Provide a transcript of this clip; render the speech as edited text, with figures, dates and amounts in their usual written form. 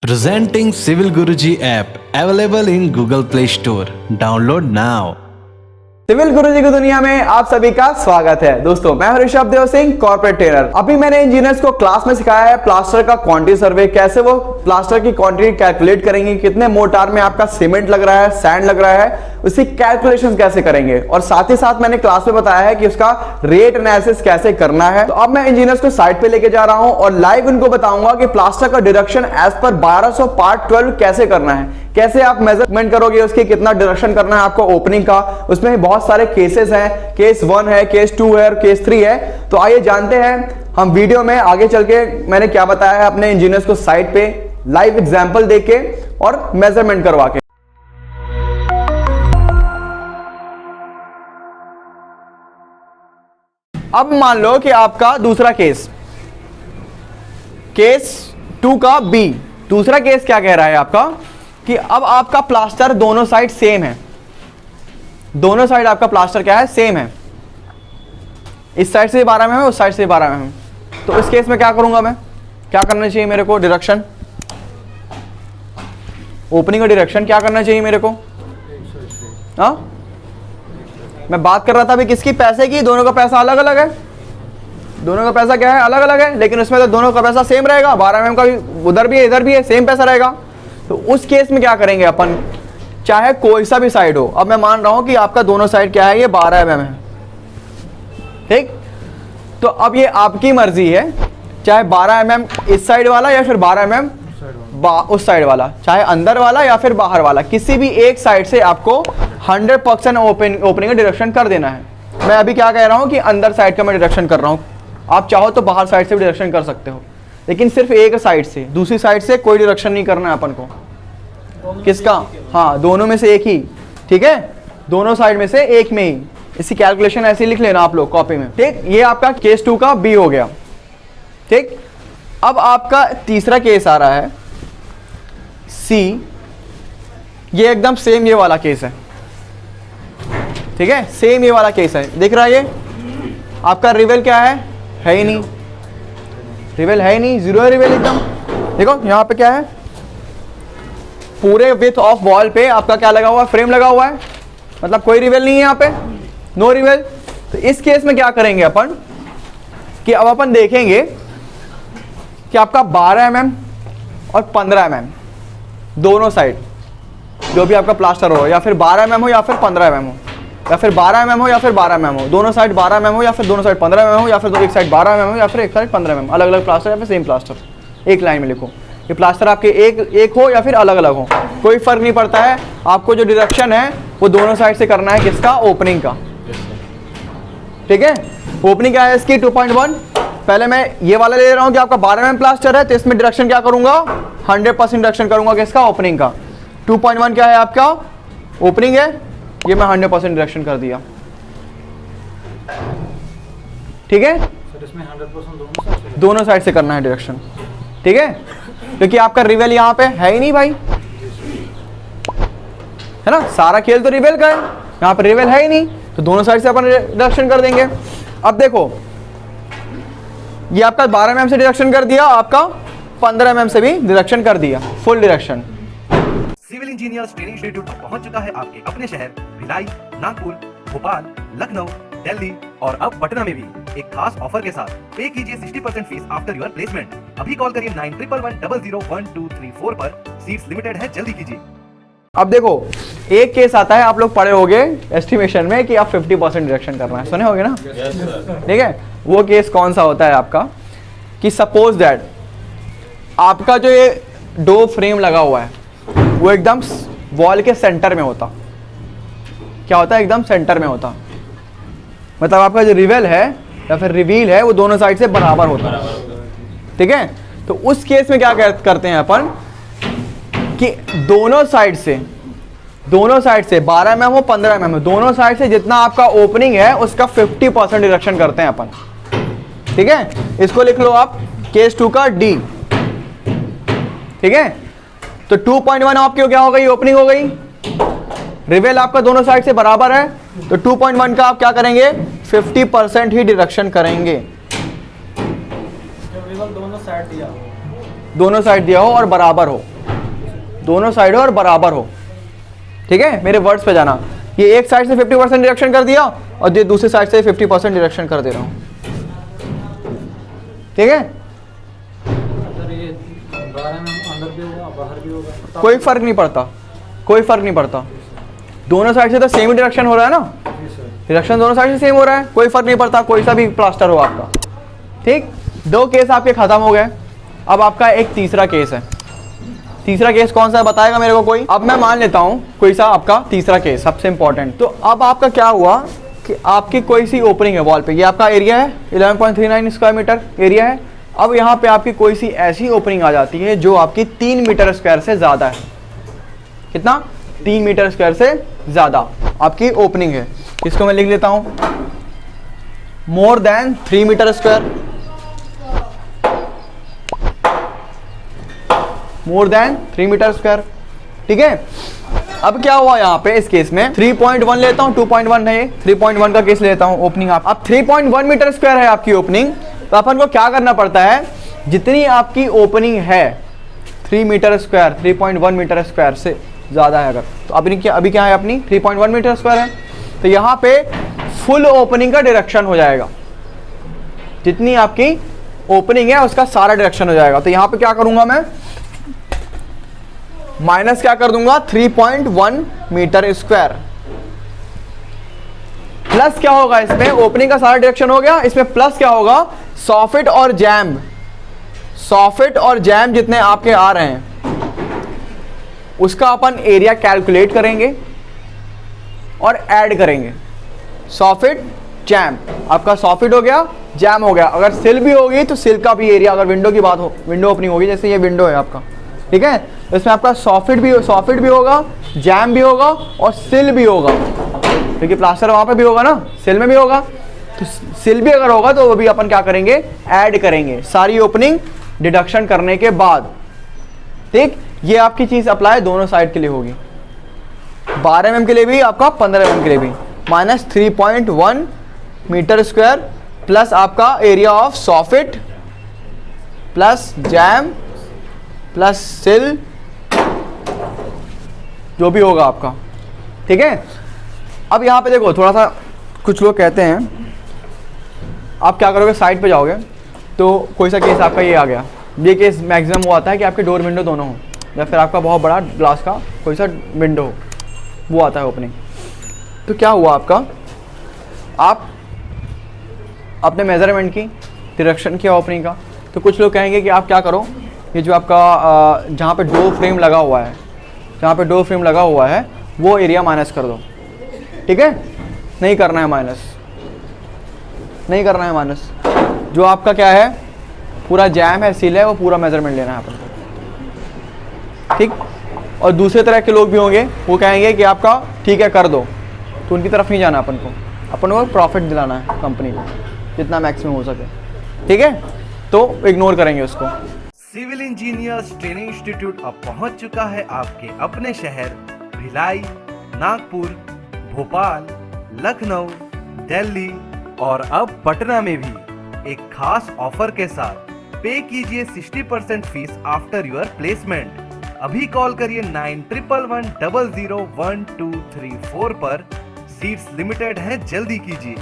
Presenting Civil Guruji app available in Google Play Store. Download now. Civil Guruji की दुनिया में आप सभी का स्वागत है। दोस्तों मैं हूं ऋषभ देव सिंह, कॉर्पोरेट ट्रेनर। अभी मैंने इंजीनियर्स को क्लास में सिखाया है प्लास्टर का क्वांटिटी सर्वे, कैसे वो प्लास्टर की क्वांटिटी कैलकुलेट करेंगे, कितने मोर्टार में आपका सीमेंट लग रहा है, सैंड लग रहा है, उसकी कैलकुलेशन कैसे करेंगे, और साथ ही साथ मैंने क्लास में बताया है कि उसका रेट एनालिसिस कैसे करना है। तो अब मैं इंजीनियर्स को साइट पे लेके जा रहा हूं और लाइव उनको बताऊंगा कि प्लास्टर का डिडक्शन एज पर 1200 पार्ट 12 कैसे करना है, कैसे आप मेजरमेंट करोगे उसकी, कितना डिडक्शन करना है आपको ओपनिंग का। उसमें बहुत सारे केसेस हैं, केस 1 है, केस 2 है और केस 3 है। तो आइए जानते हैं हम वीडियो में आगे चल के मैंने क्या बताया है अपने इंजीनियर्स को साइट पे लाइव एग्जांपल देके और मेजरमेंट करवा के। अब मान लो कि आपका दूसरा केस 2 का बी, दूसरा केस क्या कह रहा है आपका कि अब आपका प्लास्टर दोनों साइड सेम है, दोनों साइड आपका प्लास्टर क्या है, सेम है। इस साइड से 12 mm है, उस साइड से 12 mm। तो इस केस में क्या करूंगा मैं, क्या करना चाहिए मेरे को, डिरेक्शन ओपनिंग का डिरेक्शन क्या करना चाहिए मेरे को। हाँ, मैं बात कर रहा था अभी किसकी, पैसे की। दोनों का पैसा अलग अलग है, दोनों का पैसा क्या है, अलग अलग है, लेकिन उसमें तो दोनों का पैसा सेम रहेगा। 12 mm का भी उधर भी है इधर भी है, सेम पैसा रहेगा। तो उस केस में क्या करेंगे अपन, चाहे कोई सा भी साइड हो। अब मैं मान रहा हूं कि आपका दोनों साइड क्या है, ये 12 mm है, ठीक। तो अब ये आपकी मर्जी है, चाहे 12 mm इस साइड वाला या फिर 12 mm उस साइड वाला, चाहे अंदर वाला या फिर बाहर वाला, किसी भी एक साइड से आपको 100% ओपनिंग का डिडक्शन कर देना है। मैं अभी क्या कह रहा हूं कि अंदर साइड का मैं डिडक्शन कर रहा हूं, आप चाहो तो बाहर साइड से भी डिडक्शन कर सकते हो, लेकिन सिर्फ एक साइड से, दूसरी साइड से कोई डिडक्शन नहीं करना है अपन को। किसका, हाँ दोनों में से एक ही, ठीक है, दोनों साइड में से एक में ही। इसकी कैलकुलेशन ऐसे लिख लेना आप लोग कॉपी में, ठीक। ये आपका केस 2 का बी हो गया, ठीक। अब आपका तीसरा केस आ रहा है सी, ये एकदम सेम ये वाला केस है, ठीक है, सेम ये वाला केस है। दिख रहा है ये आपका रिवेल क्या है ही नहीं, रिवेल है ही नहीं, जीरो है रिवेल एकदम। देखो यहाँ पे क्या है, पूरे विथ ऑफ वॉल पे आपका क्या लगा हुआ है, फ्रेम लगा हुआ है, मतलब कोई रिवेल नहीं है यहाँ पे, नो रिवेल। तो इस केस में क्या करेंगे अपन कि अब अपन देखेंगे कि आपका 12 mm और 15 mm दोनों साइड जो भी आपका प्लास्टर हो, या फिर 12 mm हो या फिर 15 mm हो, या फिर 12 mm हो या फिर 12 mm हो, दोनों साइड 12 mm हो या फिर दोनों साइड 15 mm हो, या फिर एक साइड 12 mm हो या फिर एक साइड 15 mm, अलग अलग प्लास्टर या फिर सेम प्लास्टर। एक लाइन में लिखो, ये प्लास्टर आपके एक हो या फिर अलग अलग हो, कोई फर्क नहीं पड़ता है। आपको जो डिडक्शन है वो दोनों साइड से करना है, किसका, ओपनिंग का, ठीक है। ओपनिंग क्या है इसकी 2.1। पहले मैं ये वाला ले रहा हूं कि आपका 12 mm प्लास्टर है, तो इसमें डिडक्शन क्या करूंगा, 100% डिडक्शन करूंगा, किसका, ओपनिंग का। 2.1 क्या है आपका, ओपनिंग है, ये मैं 100% डिडक्शन कर दिया, ठीक है। इसमें 100% दोनों साइड से करना है डिडक्शन, ठीक है, क्योंकि आपका रिवेल यहाँ पे है ही नहीं भाई, है ना, सारा खेल तो रिवेल का है, यहाँ पे रिवेल है ही नहीं, तो दोनों साइड से अपन डिडक्शन कर देंगे। अब देखो ये आपका 12 mm से डिडक्शन कर दिया, आपका 15 mm से भी डिडक्शन कर दिया, full deduction. Civil engineers training institute पहुंच चुका है आपके अपने शहर भिलाई, नागपुर, भोपाल, लखनऊ, दिल्ली और अब पटना में भी एक खास ऑफर के साथ। पे कीजिए 60% फीस आफ्टर योर प्लेसमेंट। अभी कॉल करिए 9111001234 पर, सीट्स लिमिटेड है, जल्दी कीजिए। अब देखो एक केस आता है, आप लोग पढ़े होंगे एस्टिमेशन में कि आप 50% डिडक्शन करना है, सुने होंगे ना, ठीक है। वो केस कौन सा होता है आपका कि सपोज दैट आपका जो ये डो फ्रेम लगा हुआ है वो एकदम वॉल के सेंटर में होता, क्या होता है, एकदम सेंटर में होता, मतलब आपका जो रिवेल है या फिर रिवील है वो दोनों साइड से बराबर होता, ठीक है। तो उस केस में क्या करते हैं अपन कि दोनों साइड से 12 mm हो 15 mm, दोनों साइड से जितना आपका ओपनिंग है उसका 50% डिडक्शन करते हैं अपन, ठीक है। इसको लिख लो आप केस 2 का डी, ठीक है। तो 2.1 आपकी क्या हो गई, ओपनिंग हो गई, रिवेल आपका दोनों साइड से बराबर है, तो 2.1 का आप क्या करेंगे, 50% ही डिडक्शन करेंगे। दोनों साइड दिया दोनों साइड दिया हो और बराबर हो, दोनों साइड हो और बराबर हो। ठीक है, मेरे वर्ड्स पे जाना। ये एक साइड से 50% डिडक्शन कर दिया और ये दूसरी साइड से 50% डिडक्शन कर दे रहा हूँ। ठीक है, अंदर भी होगा बाहर भी होगा, कोई फर्क नहीं पड़ता, कोई फर्क नहीं पड़ता। दोनों साइड से तो सेम ही डिडक्शन हो रहा है ना, डिडक्शन दोनों साइड से सेम हो रहा है, कोई फर्क नहीं पड़ता, कोई सा भी प्लास्टर हो आपका। ठीक, 2 केस आपके खत्म हो गए। अब आपका एक तीसरा केस है। तीसरा केस कौन सा है बताएगा मेरे को कोई? अब मैं मान लेता हूं कोई सा आपका तीसरा केस सबसे इंपॉर्टेंट। तो अब आपका क्या हुआ कि आपकी कोई सी ओपनिंग है वॉल पे, ये आपका एरिया है 11.39 स्क्वायर मीटर एरिया है। अब यहाँ पे आपकी कोई सी ऐसी ओपनिंग आ जाती है जो आपकी 3 मीटर स्क्वायर से ज्यादा है। कितना? 3 मीटर स्क्वायर से ज्यादा आपकी ओपनिंग है। इसको मैं लिख लेता हूं, more than 3 metre square, more than 3 metre square. ठीक है, अब क्या हुआ यहाँ पे इस केस में 3.1 लेता हूँ, 2.1 नहीं 3.1 का केस लेता हूँ ओपनिंग। आप अब 3.1 मीटर स्क्वायर है आपकी ओपनिंग, तो अपन को क्या करना पड़ता है, जितनी आपकी ओपनिंग है 3 मीटर स्क्वायर 3.1 मीटर स्क्वायर से ज़्यादा है अगर, तो अभी क्या है अपनी 3.1 मीटर स्क्वायर है, तो यहाँ पे फुल ओपनिंग का डायरेक्शन हो जाएगा। जितनी आपकी ओपनिंग है उसका सारा डायरेक्शन हो जाएगा। तो यहाँ पे क्या करूंगा मैं, माइनस क्या कर दूंगा 3.1 मीटर स्क्वायर, प्लस क्या होगा इसमें, ओपनिंग का सारा डायरेक्शन हो गया, इसमें प्लस क्या होगा, सॉफिट और जैम, सॉफिट और जैम जितने आपके आ रहे हैं उसका अपन एरिया कैलकुलेट करेंगे और ऐड करेंगे। सॉफिट जैम, आपका सॉफिट हो गया, जैम हो गया। अगर सिल भी होगी तो सिल का भी एरिया, अगर विंडो की बात हो, विंडो ओपनिंग होगी, जैसे ये विंडो है आपका, ठीक है, इसमें आपका सॉफिट भी होगा, जैम भी होगा और सिल भी होगा, क्योंकि प्लास्टर वहां पे भी होगा ना, सिल में भी होगा। तो सिल भी अगर होगा तो वो भी अपन क्या करेंगे, ऐड करेंगे सारी ओपनिंग डिडक्शन करने के बाद। ठीक, ये आपकी चीज अप्लाई दोनों साइड के लिए होगी, 12 mm के लिए भी, आपका 15 mm के लिए भी। माइनस 3.1 मीटर स्क्वायर प्लस आपका area of soffit plus jam plus सिल, जो भी होगा आपका। ठीक है, अब यहाँ पे देखो थोड़ा सा, कुछ लोग कहते हैं आप क्या करोगे, साइड पे जाओगे तो कोई सा केस आपका ये आ गया, ये केस मैक्सिमम वो आता है कि आपके डोर विंडो दोनों हो, या फिर आपका बहुत बड़ा ग्लास का कोई सा विंडो हो, वो आता है ओपनिंग। तो क्या हुआ आपका, आप अपने मेजरमेंट की डायरेक्शन किया ओपनिंग का, तो कुछ लोग कहेंगे कि आप क्या करो, ये जो आपका जहाँ पे डोर फ्रेम लगा हुआ है, जहाँ पे डोर फ्रेम लगा हुआ है वो एरिया माइनस कर दो। ठीक है, नहीं करना है माइनस, नहीं करना है माइनस। जो आपका क्या है, पूरा जैम है, सील है, वो पूरा मेजरमेंट लेना है अपन को। ठीक, और दूसरे तरह के लोग भी होंगे, वो कहेंगे कि आपका ठीक है कर दो, तो उनकी तरफ नहीं जाना अपन को प्रॉफिट दिलाना है कंपनी को जितना मैक्सिमम हो सके। ठीक है, तो इग्नोर करेंगे उसको। सिविल इंजीनियर्स ट्रेनिंग इंस्टीट्यूट अब पहुंच चुका है आपके अपने शहर भिलाई, नागपुर, भोपाल, लखनऊ, दिल्ली और अब पटना में भी एक खास ऑफर के साथ। पे कीजिए 60% फीस आफ्टर योर प्लेसमेंट। अभी कॉल करिए 9111001234 पर। सीट्स लिमिटेड है, जल्दी कीजिए।